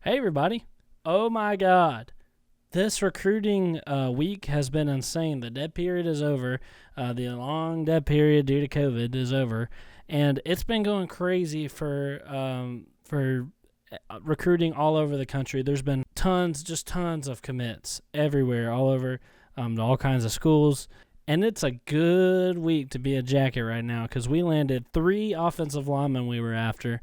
Hey, everybody. Oh, my God. This recruiting week has been insane. The dead period is over. The long dead period due to COVID is over. And it's been going crazy for recruiting all over the country. There's been tons of commits everywhere, all over, to all kinds of schools. And it's a good week to be a Jacket right now because we landed 3 offensive linemen we were after.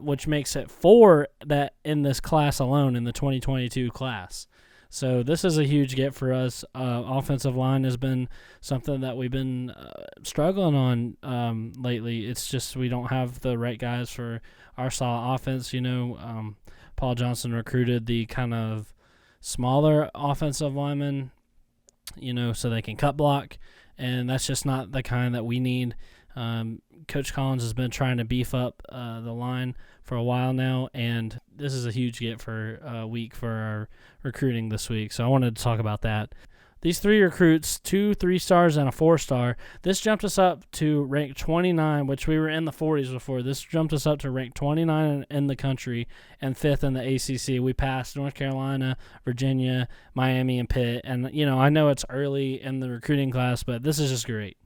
Which makes it 4 that in this class alone, in the 2022 class. So this is a huge get for us. Offensive line has been something that we've been struggling on lately. It's just we don't have the right guys for our style offense. Paul Johnson recruited the kind of smaller offensive linemen, so they can cut block, and that's just not the kind that we need. Coach Collins has been trying to beef up the line for a while now, and this is a huge get for a week for our recruiting this week. So I wanted to talk about that. These 3 recruits, 2 3-stars and a 4-star, this jumped us up to rank 29, which we were in the 40s before. This jumped us up to rank 29 in the country and 5th in the ACC. We passed North Carolina, Virginia, Miami, and Pitt. And, I know it's early in the recruiting class, but this is just great.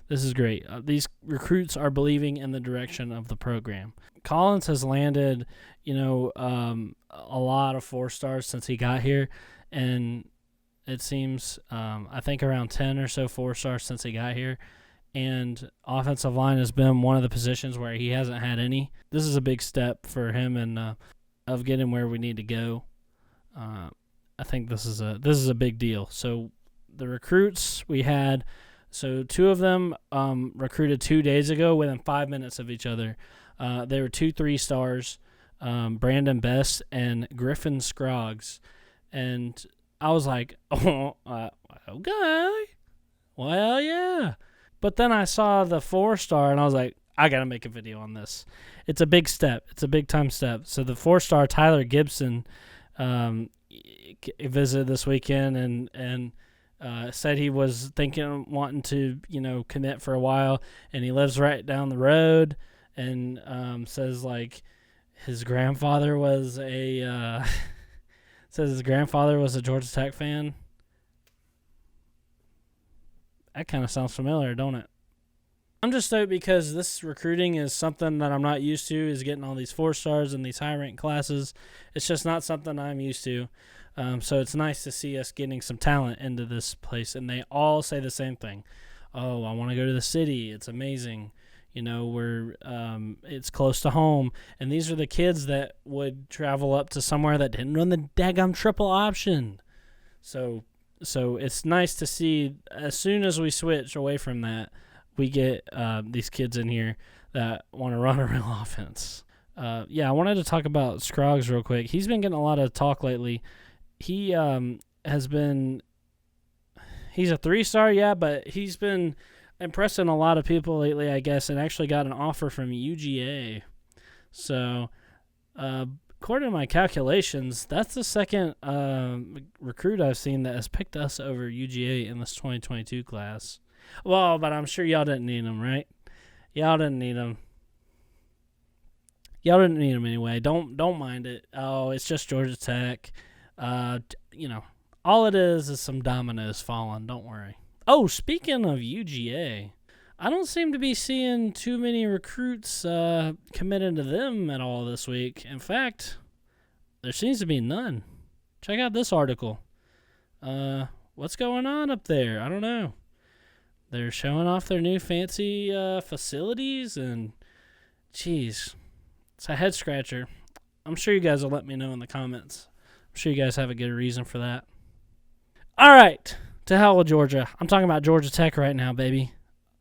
This is great. These recruits are believing in the direction of the program. Collins has landed, a lot of 4-stars since he got here, and it seems, I think around 10 or so 4-stars since he got here. And offensive line has been one of the positions where he hasn't had any. This is a big step for him and of getting where we need to go. I think this is a big deal. So the recruits we had. So 2 of them recruited 2 days ago within 5 minutes of each other. They were 2 3-stars, Brandon Best and Griffin Scroggs. And I was like, okay, well, yeah. But then I saw the 4-star, and I was like, I got to make a video on this. It's a big step. It's a big-time step. So the 4-star Tyler Gibson visited this weekend and said he was wanting to, commit for a while, and he lives right down the road, and says like his grandfather was a Georgia Tech fan. That kind of sounds familiar, don't it? I'm just stoked because this recruiting is something that I'm not used to, is getting all these 4-stars in these high-ranked classes. It's just not something I'm used to. So it's nice to see us getting some talent into this place, and they all say the same thing. Oh, I want to go to the city. It's amazing. It's close to home. And these are the kids that would travel up to somewhere that didn't run the daggum triple option. So it's nice to see as soon as we switch away from that, we get these kids in here that want to run a real offense. I wanted to talk about Scroggs real quick. He's been getting a lot of talk lately. He he's a 3-star, but he's been impressing a lot of people lately, I guess, and actually got an offer from UGA. So, according to my calculations, that's the second recruit I've seen that has picked us over UGA in this 2022 class. Well, but I'm sure y'all didn't need him, right? Y'all didn't need him. Y'all didn't need him anyway. Don't mind it. Oh, it's just Georgia Tech. All it is some dominoes falling. Don't worry. Oh, speaking of UGA, I don't seem to be seeing too many recruits committed to them at all this week. In fact, there seems to be none. Check out this article. What's going on up there? I don't know. They're showing off their new fancy facilities, and geez, it's a head scratcher. I'm sure you guys will let me know in the comments. I'm sure you guys have a good reason for that. All right, to hell with Georgia. I'm talking about Georgia Tech right now, baby.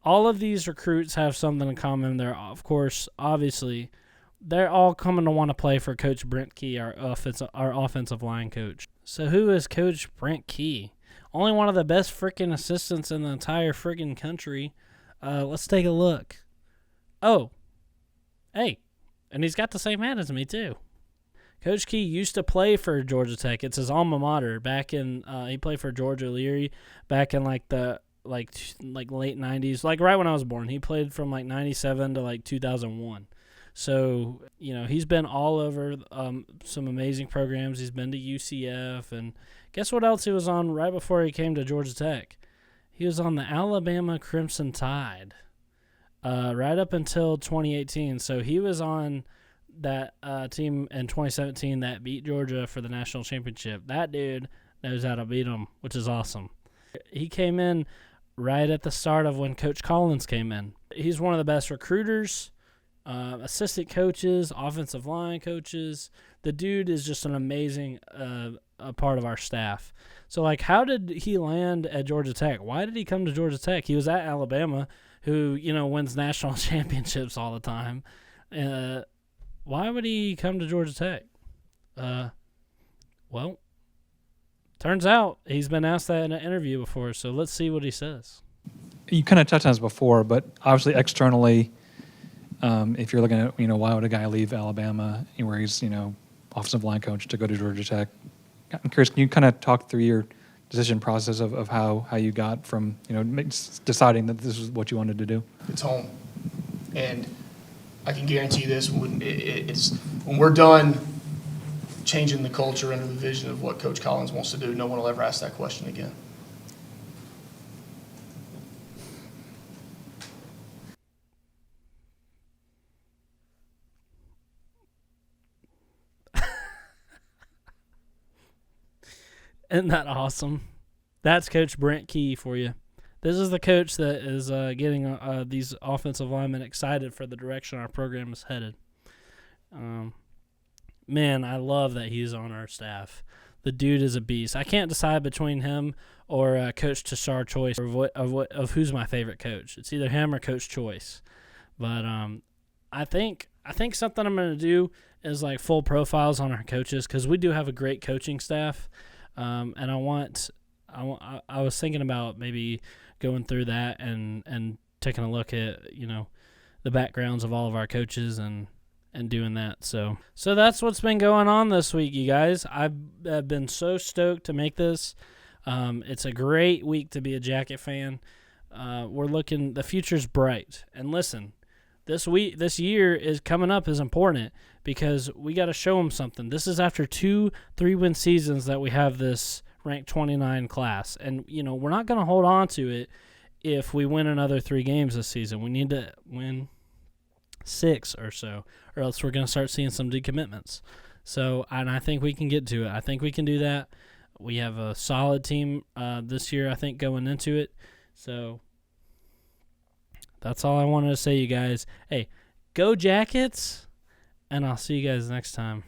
All of these recruits have something in common. They're, of course, obviously, they're all coming to want to play for Coach Brent Key, our offensive line coach. So who is Coach Brent Key? Only one of the best freaking assistants in the entire freaking country. Let's take a look. Oh, hey, and he's got the same hat as me too. Coach Key used to play for Georgia Tech. It's his alma mater. Back in, he played for George O'Leary back in the late 90s, like right when I was born. He played from 97 to 2001. So, he's been all over some amazing programs. He's been to UCF. And guess what else he was on right before he came to Georgia Tech? He was on the Alabama Crimson Tide right up until 2018. So he was on that team in 2017 that beat Georgia for the national championship. That dude knows how to beat them, which is awesome. He came in right at the start of when Coach Collins came in. He's one of the best recruiters, assistant coaches, offensive line coaches. The dude is just an amazing a part of our staff. So, how did he land at Georgia Tech? Why did he come to Georgia Tech? He was at Alabama, who, wins national championships all the time. Why would he come to Georgia Tech? Well, turns out he's been asked that in an interview before, so let's see what he says. You kind of touched on this before, but obviously externally, if you're looking at, why would a guy leave Alabama where he's, offensive line coach to go to Georgia Tech? I'm curious, can you kind of talk through your decision process of how you got from, deciding that this is what you wanted to do? It's home. And I can guarantee you this, when we're done changing the culture and the vision of what Coach Collins wants to do, no one will ever ask that question again. Isn't that awesome? That's Coach Brent Key for you. This is the coach that is getting these offensive linemen excited for the direction our program is headed. Man, I love that he's on our staff. The dude is a beast. I can't decide between him or Coach Tashar Choice of who's my favorite coach. It's either him or Coach Choice. But I think something I'm going to do is full profiles on our coaches, because we do have a great coaching staff. And I was thinking about maybe going through that and taking a look at, the backgrounds of all of our coaches and doing that. So that's what's been going on this week, you guys. I've been so stoked to make this. It's a great week to be a Jacket fan. The future's bright. And listen, this year is coming up is important, because we got to show them something. This is after 2 3-win seasons that we have this ranked 29 class. And, we're not going to hold on to it if we win another 3 games this season. We need to win 6 or so, or else we're going to start seeing some decommitments. So, and I think we can get to it. I think we can do that. We have a solid team this year, I think, going into it. So that's all I wanted to say, you guys. Hey, go Jackets, and I'll see you guys next time.